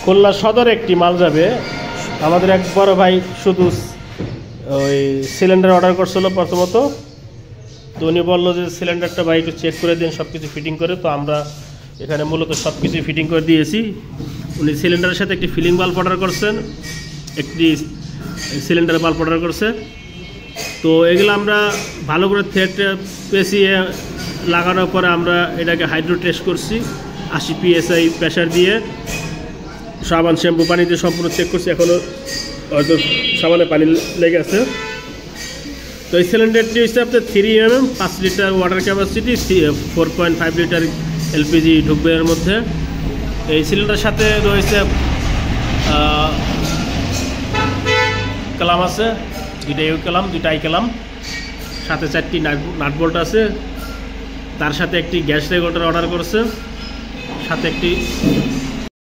খুলনা সদরে একটি মাল যাবে। আমাদের এক বড় ভাই শুধু ওই সিলিন্ডার অর্ডার করছিল প্রথমত, তো উনি বললো যে সিলিন্ডারটা ভাই একটু চেক করে দিন সব কিছু ফিটিং করে। তো আমরা এখানে মূলত সব কিছু ফিটিং করে দিয়েছি। উনি সিলিন্ডারের সাথে একটি ফিলিং বাল্ব অর্ডার করছেন, একটি সিলিন্ডার বাল্ব অর্ডার করছে। তো এগুলো আমরা ভালো করে থ্রেডে পেঁচিয়ে লাগানোর পরে আমরা এটাকে হাইড্রো টেস্ট করছি 80 PSI প্রেশার দিয়ে, সাবান শ্যাম্পু পানি দিয়ে সম্পূর্ণ চেক করছি। এখনও হয়তো সাবানে পানি লেগে আছে। তো এই সিলিন্ডারটি হচ্ছে আপনার 3mm 5 litre water capacity, 4.5 litre LPG ঢুকবে এর মধ্যে। এই সিলিন্ডারের সাথে রয়েছে কালাম আছে, দুইটা ইউ কালাম, দুইটা আই কালাম, সাথে 4টি নাট বোল্ট আছে। তার সাথে একটি গ্যাস রেগুলেটর অর্ডার করছে, সাথে একটি